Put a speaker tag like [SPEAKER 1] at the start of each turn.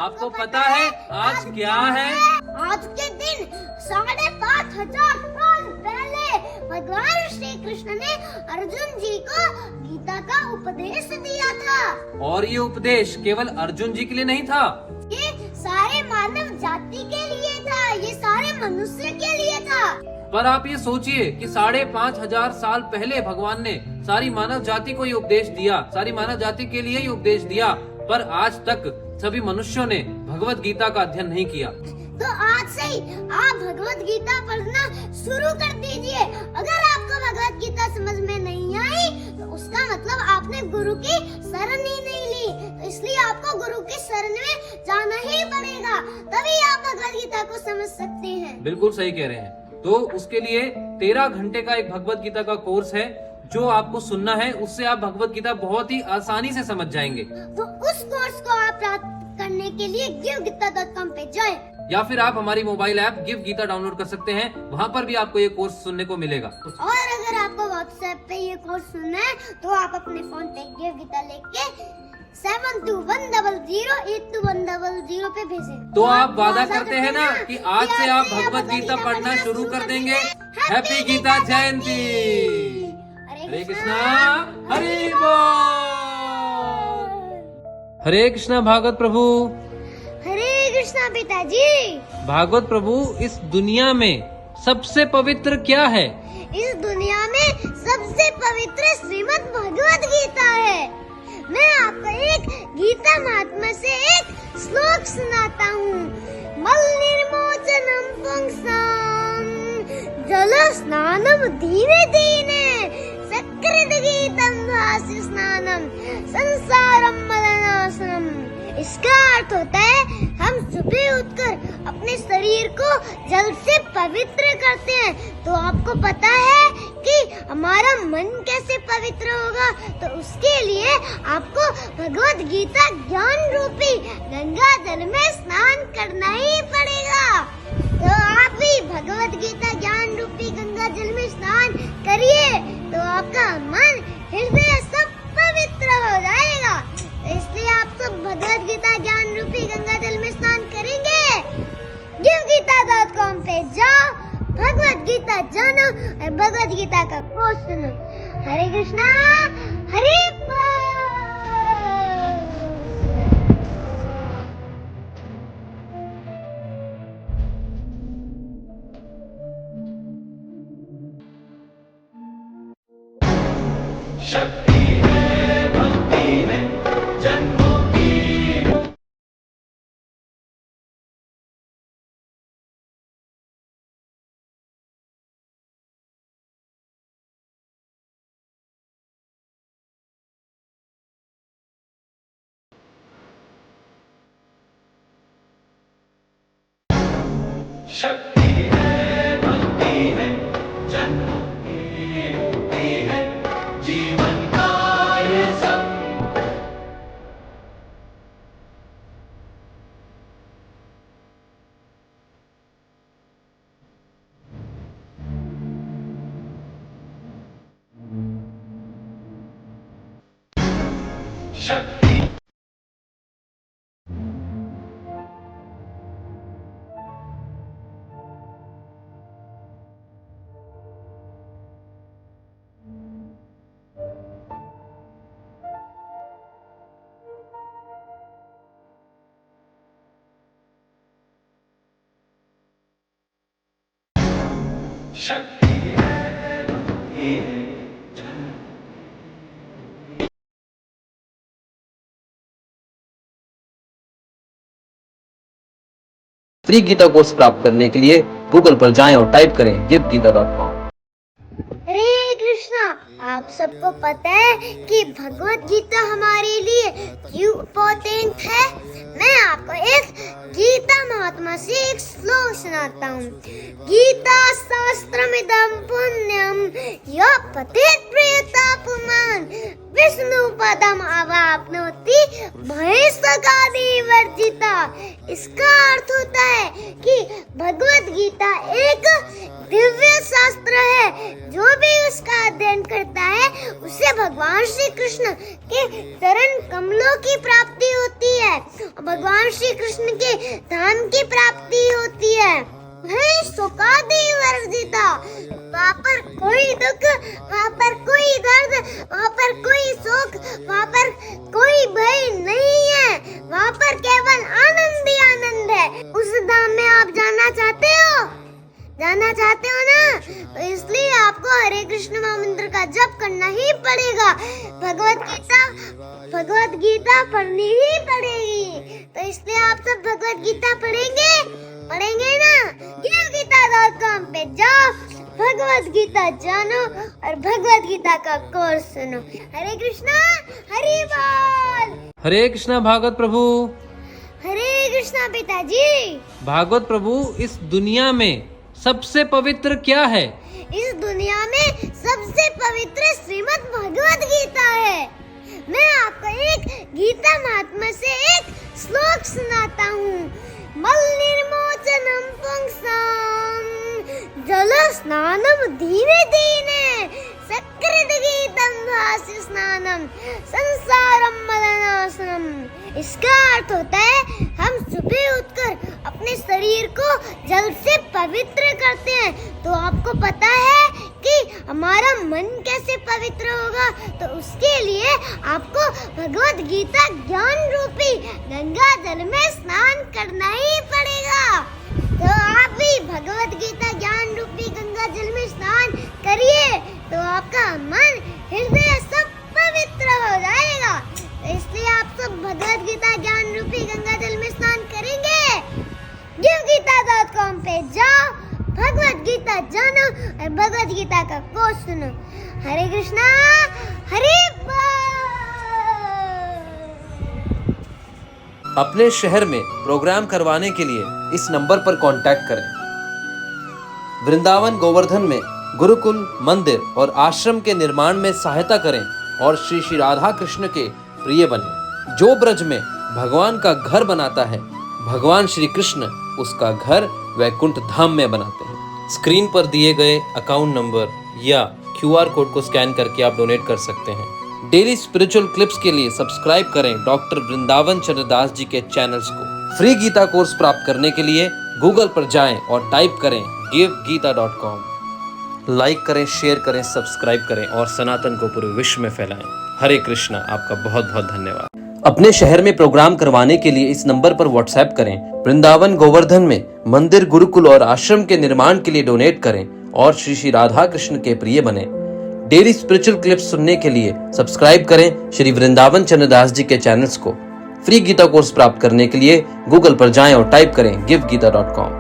[SPEAKER 1] आपको पता है आज क्या है?
[SPEAKER 2] आज के दिन 5,500 साल पहले भगवान श्री कृष्ण ने अर्जुन जी को गीता का उपदेश दिया था।
[SPEAKER 1] और ये उपदेश केवल अर्जुन जी के लिए नहीं था,
[SPEAKER 2] ये सारे मानव जाति के लिए था, ये सारे मनुष्य के लिए था।
[SPEAKER 1] पर आप ये सोचिए कि 5,500 साल पहले भगवान ने सारी मानव जाति को ये उपदेश दिया, सारी मानव जाति के लिए ये उपदेश दिया, पर आज तक सभी मनुष्यों ने भगवत गीता का अध्ययन नहीं किया।
[SPEAKER 2] तो आज से ही आप भगवत गीता पढ़ना शुरू कर दीजिए। अगर आपको भगवत गीता समझ में नहीं आई तो उसका मतलब आपने गुरु की शरण ही नहीं ली, तो इसलिए आपको गुरु की शरण में जाना ही पड़ेगा, तभी आप भगवत गीता को समझ सकते हैं।
[SPEAKER 1] बिल्कुल सही कह रहे हैं। तो उसके लिए 13 घंटे का एक भगवत गीता का कोर्स है जो आपको सुनना है, उससे आप भगवत गीता बहुत ही आसानी से समझ जाएंगे।
[SPEAKER 2] तो उस कोर्स को आप प्राप्त करने के लिए givegita.com पे जाएं।
[SPEAKER 1] या फिर आप हमारी mobile app give Gita download कर सकते हैं, वहाँ पर भी आपको ये कोर्स सुनने को मिलेगा।
[SPEAKER 2] और अगर आपको व्हाट्सएप पे ये कोर्स सुनना है तो आप अपने फोन पे गिव गीता लेके 7210082100 पे भेजें।
[SPEAKER 1] तो आप वादा करते हैं ना कि आज से आप भगवत गीता पढ़ना शुरू कर देंगे। हैप्पी गीता जयंती। हरे कृष्णा हरि बोल। हरे कृष्णा भागवत प्रभु।
[SPEAKER 2] हरे कृष्णा पिताजी।
[SPEAKER 1] भागवत प्रभु, इस दुनिया में सबसे पवित्र क्या है?
[SPEAKER 2] इस दुनिया में सबसे पवित्र श्रीमद् भगवत गीता है। मैं आपको एक गीता महात्मा से एक श्लोक सुनाता हूँ। मल निर्मोचनम पुंसाम जल स्नानम दीने दीने सकृत गीतम भासि स्नानम संसारम मदनाशनम। इसका अर्थ होता है हम सुबह उठकर अपने शरीर को जल से पवित्र करते हैं। तो आपको पता है कि हमारा मन कैसे पवित्र होगा, तो उसके लिए आपको भगवत गीता ज्ञान रूपी गंगा जल में स्नान करना ही पड़ेगा। तो आप भी भगवत गीता ज्ञान रूपी गंगा जल में स्नान करिए, तो आपका मन हृदय सब पवित्र हो जाएगा। तो इसलिए आप सब भगवत गीता ज्ञान रूपी गंगा जल में स्नान करेंगे। givegita.com पे जाओ, भगवत गीता जानो और भगवत गीता का कोर्स सुनो। हरे कृष्णा हरे बोल।
[SPEAKER 3] शक्ति है भक्ति में जन्मों की। शक्ति है भक्ति में जन्मों की मुक्ति है जीवन का ये सब। शक्ति शक्ति है भक्ति है
[SPEAKER 1] फ्री गीता कोर्स प्राप्त करने के लिए गूगल पर जाएं और टाइप करें givegita.com।
[SPEAKER 2] हरे कृष्णा। आप सबको पता है कि भगवत गीता हमारे लिए क्यों इम्पोर्टेंट है? मैं आपको एक गीता महात्मा से एक श्लोक सुनाता हूँ। गीता शास्त्रमिदं पुण्यम यः पठेत् प्रियता पुमान् विष्णु पदम अवाप्नोति महेशकादि वर्जिता। इसका अर्थ होता है कि भगवत गीता एक दिव्य शास्त्र है, जो भी उसका अध्ययन करता है उसे भगवान श्री कृष्ण के चरण कमलों की प्राप्ति होती है। भगवान श्री कृष्ण के धाम की प्राप्ति होती है। वहीं सुखादि वर्जिता, वहाँ पर कोई दुख, वहाँ पर कोई दर्द, वहाँ पर कोई सुख, वहाँ पर कोई भय नहीं है, वहाँ पर केवल आनंद ही आनंद है। उस धाम में आप जाना चाहते हो ना, तो इसलिए आपको हरे कृष्ण महामंत्र का जप करना ही पड़ेगा। भगवत गीता पढ़नी ही पड़ेगी। तो इसलिए आप सब भगवत गीता पढ़ेंगे ना। givegita.com पे जाओ, भगवत गीता जानो और भगवत गीता का कोर्स सुनो। हरे कृष्णा, हरि बोल।
[SPEAKER 1] हरे कृष्णा भागवत प्रभु।
[SPEAKER 2] हरे कृष्णा पिताजी।
[SPEAKER 1] भागवत प्रभु, इस दुनिया में सबसे पवित्र क्या है?
[SPEAKER 2] इस दुनिया में सबसे पवित्र श्रीमद् भगवत गीता है। मैं आपको एक गीता महात्मा से एक श्लोक सुनाता हूँ। मल निर्मोचनम पुंसाम जल स्नानम धीरे धीरे सकृत गीतम भास्य स्नानम संसारम मदनासनम। इसका अर्थ होता है हम सुबह उठकर अपने शरीर को जल से पवित्र करते हैं। तो आपको पता है कि हमारा मन कैसे पवित्र होगा, तो उसके लिए आपको भगवत गीता ज्ञान रूपी गंगा जल में स्नान करना ही पड़ेगा। तो आप भी भगवत गीता ज्ञान रूपी गंगा जल में स्नान करिए, तो आपका मन हृदय सब पवित्र हो जाएगा। तो इसलिए आप सब भगवत गीता ज्ञान रूपी गंगा जल में स्नान करेंगे। givegita.com पे जाओ, भगवत गीता जानो और भगवत गीता का कोर्स सुनो। हरे कृष्णा, हरे बोल।
[SPEAKER 1] अपने शहर में प्रोग्राम करवाने के लिए इस नंबर पर कांटेक्ट करें। वृंदावन गोवर्धन में गुरुकुल, मंदिर और आश्रम के निर्माण में सहायता करें और श्री श्री राधा कृष्ण के प्रिय बने। जो ब्रज में भगवान का घर बनाता है, भगवान श्री कृष्ण उसका घर वैकुंठ धाम में बनाते हैं। स्क्रीन पर दिए गए अकाउंट नंबर या QR कोड को स्कैन करके आप डोनेट कर सकते हैं। डेली स्पिरिचुअल क्लिप्स के लिए सब्सक्राइब करें डॉक्टर वृंदावन चंद्रदास जी के चैनल्स को। फ्री गीता कोर्स प्राप्त करने के लिए गूगल पर जाएं और टाइप करें givegita.com। लाइक करें, शेयर करें, सब्सक्राइब करें और सनातन को पूरे विश्व में फैलाएं। हरे कृष्णा। आपका बहुत बहुत धन्यवाद। अपने शहर में प्रोग्राम करवाने के लिए इस नंबर पर व्हाट्सएप करें। वृंदावन गोवर्धन में मंदिर, गुरुकुल और आश्रम के निर्माण के लिए डोनेट करें और श्री श्री राधा कृष्ण के प्रिय बने। डेली स्पिरिचुअल क्लिप्स सुनने के लिए सब्सक्राइब करें श्री वृंदावन चंद्रदास जी के चैनल्स को। फ्री गीता कोर्स प्राप्त करने के लिए गूगल पर जाएं और टाइप करें givegita.com।